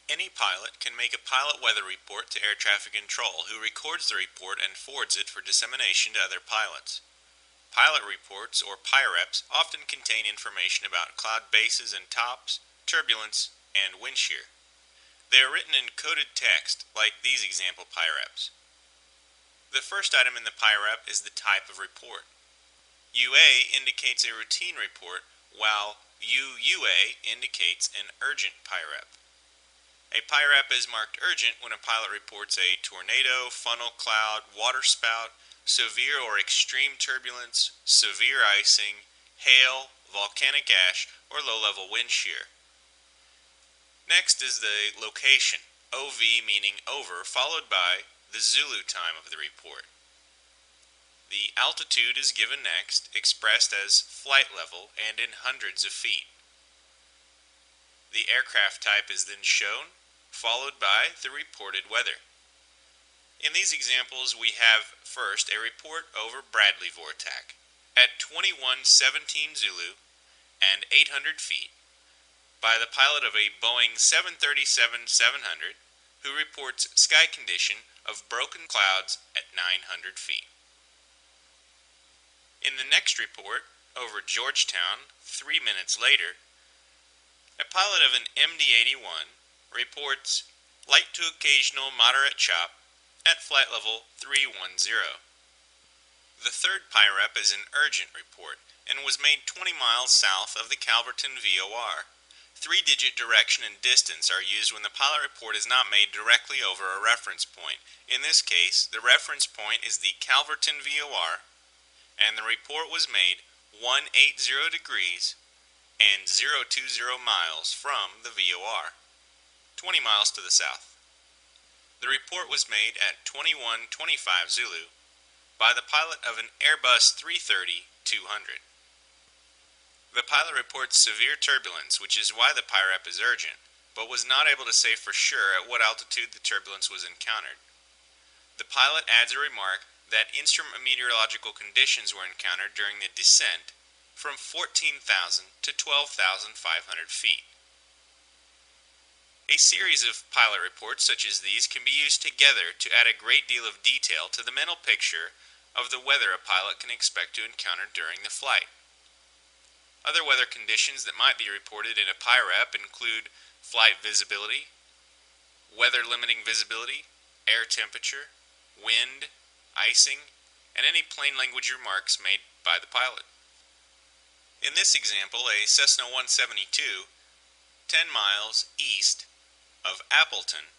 Any pilot can make a pilot weather report to air traffic control, who records the report and forwards it for dissemination to other pilots. Pilot reports, or PIREPs, often contain information about cloud bases and tops, turbulence, and wind shear. They are written in coded text, like these example PIREPs. The first item in the PIREP is the type of report. UA indicates a routine report, while UUA indicates an urgent PIREP. A PIREP is marked urgent when a pilot reports a tornado, funnel cloud, waterspout, severe or extreme turbulence, severe icing, hail, volcanic ash, or low-level wind shear. Next is the location, OV meaning over, followed by the Zulu time of the report. The altitude is given next, expressed as flight level and in hundreds of feet. The aircraft type is then shown, followed by the reported weather. In these examples, we have first a report over Bradley Vortac at 2117 Zulu and 800 feet by the pilot of a Boeing 737-700, who reports sky condition of broken clouds at 900 feet. In the next report, over Georgetown, 3 minutes later, a pilot of an MD-81 reports light to occasional moderate chop at flight level 310. The third PIREP is an urgent report and was made 20 miles south of the Calverton VOR. 3-digit direction and distance are used when the pilot report is not made directly over a reference point. In this case, the reference point is the Calverton VOR, and the report was made 180 degrees and 020 miles from the VOR, 20 miles to the south. The report was made at 2125 Zulu by the pilot of an Airbus 330-200. The pilot reports severe turbulence, which is why the PIREP is urgent, but was not able to say for sure at what altitude the turbulence was encountered. The pilot adds a remark that instrument meteorological conditions were encountered during the descent from 14,000 to 12,500 feet. A series of pilot reports such as these can be used together to add a great deal of detail to the mental picture of the weather a pilot can expect to encounter during the flight. Other weather conditions that might be reported in a PIREP include flight visibility, weather limiting visibility, air temperature, wind, icing, and any plain language remarks made by the pilot. In this example, a Cessna 172, 10 miles east of Appleton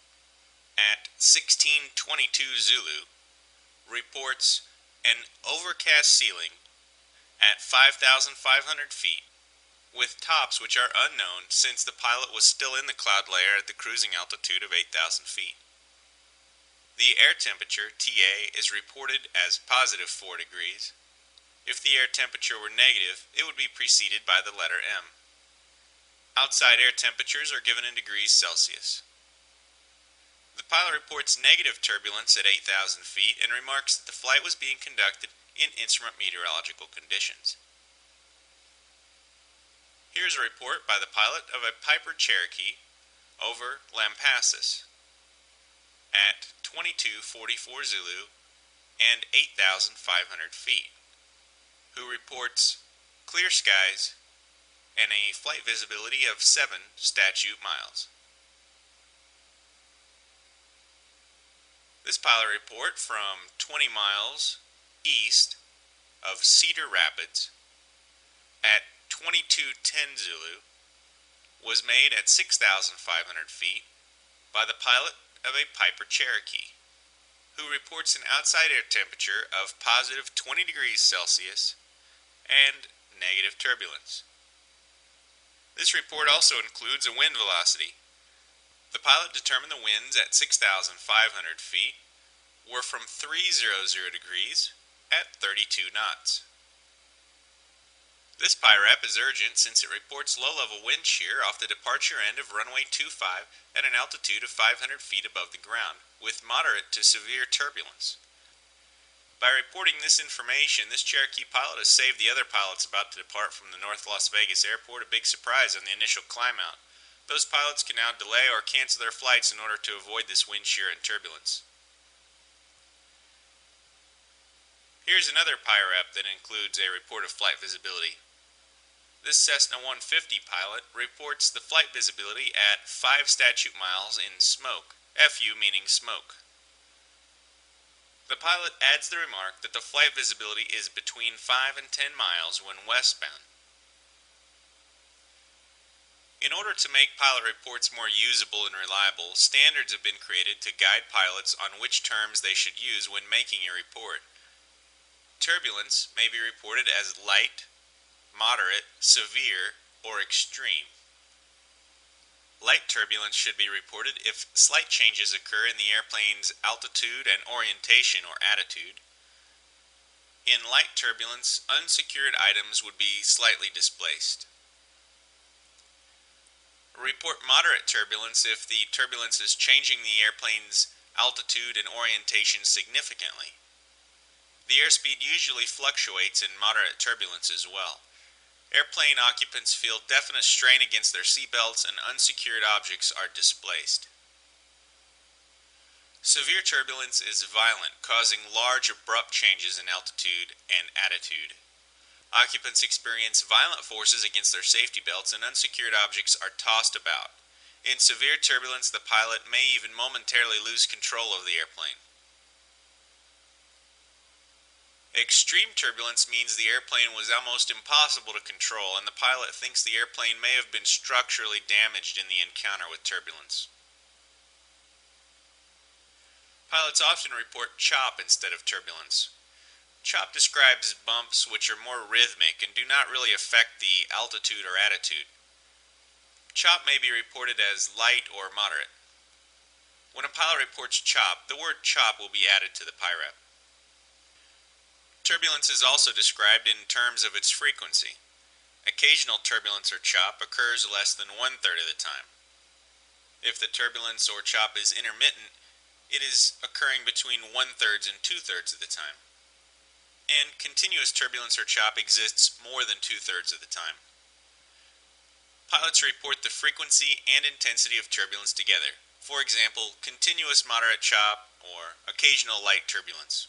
at 1622 Zulu, reports an overcast ceiling at 5,500 feet with tops which are unknown since the pilot was still in the cloud layer at the cruising altitude of 8,000 feet. The air temperature, TA, is reported as positive 4 degrees. If the air temperature were negative, it would be preceded by the letter M. Outside air temperatures are given in degrees Celsius. The pilot reports negative turbulence at 8,000 feet and remarks that the flight was being conducted in instrument meteorological conditions. Here's a report by the pilot of a Piper Cherokee over Lampasas at 2244 Zulu and 8,500 feet, who reports clear skies and a flight visibility of 7 statute miles. This pilot report from 20 miles east of Cedar Rapids at 2210 Zulu was made at 6,500 feet by the pilot of a Piper Cherokee, who reports an outside air temperature of positive 20 degrees Celsius and negative turbulence. This report also includes a wind velocity. The pilot determined the winds at 6,500 feet were from 300 degrees at 32 knots. This PIREP is urgent since it reports low-level wind shear off the departure end of runway 25 at an altitude of 500 feet above the ground, with moderate to severe turbulence. By reporting this information, this Cherokee pilot has saved the other pilots about to depart from the North Las Vegas airport a big surprise on the initial climb out, Those pilots can now delay or cancel their flights in order to avoid this wind shear and turbulence. Here's another PIREP that includes a report of flight visibility. This Cessna 150 pilot reports the flight visibility at 5 statute miles in smoke, FU meaning smoke. The pilot adds the remark that the flight visibility is between 5 and 10 miles when westbound. In order to make pilot reports more usable and reliable, standards have been created to guide pilots on which terms they should use when making a report. Turbulence may be reported as light, moderate, severe, or extreme. Light turbulence should be reported if slight changes occur in the airplane's altitude and orientation or attitude. In light turbulence, unsecured items would be slightly displaced. Report moderate turbulence if the turbulence is changing the airplane's altitude and orientation significantly. The airspeed usually fluctuates in moderate turbulence as well. Airplane occupants feel definite strain against their seatbelts and unsecured objects are displaced. Severe turbulence is violent, causing large abrupt changes in altitude and attitude. Occupants experience violent forces against their safety belts and unsecured objects are tossed about. In severe turbulence, the pilot may even momentarily lose control of the airplane. Extreme turbulence means the airplane was almost impossible to control and the pilot thinks the airplane may have been structurally damaged in the encounter with turbulence. Pilots often report chop instead of turbulence. Chop describes bumps which are more rhythmic and do not really affect the altitude or attitude. Chop may be reported as light or moderate. When a pilot reports chop, the word chop will be added to the PIREP. Turbulence is also described in terms of its frequency. Occasional turbulence or chop occurs less than 1/3 of the time. If the turbulence or chop is intermittent, it is occurring between 1/3 and 2/3 of the time. And continuous turbulence or chop exists more than 2/3 of the time. Pilots report the frequency and intensity of turbulence together. For example, continuous moderate chop or occasional light turbulence.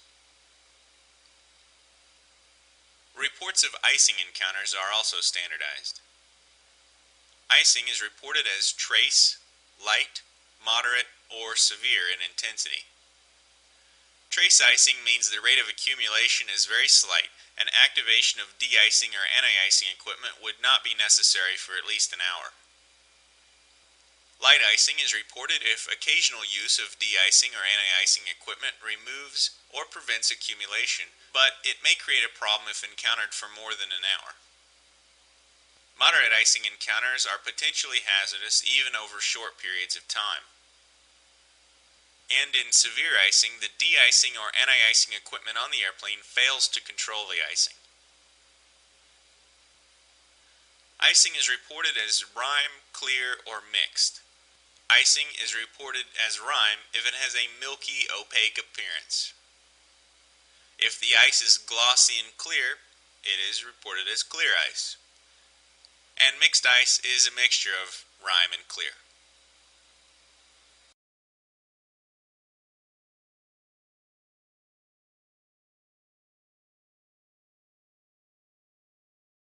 Reports of icing encounters are also standardized. Icing is reported as trace, light, moderate, or severe in intensity. Trace icing means the rate of accumulation is very slight, and activation of de-icing or anti-icing equipment would not be necessary for at least an hour. Light icing is reported if occasional use of de-icing or anti-icing equipment removes or prevents accumulation, but it may create a problem if encountered for more than an hour. Moderate icing encounters are potentially hazardous even over short periods of time. And in severe icing, the de-icing or anti-icing equipment on the airplane fails to control the icing. Icing is reported as rime, clear, or mixed. Icing is reported as rime if it has a milky, opaque appearance. If the ice is glossy and clear, it is reported as clear ice. And mixed ice is a mixture of rime and clear.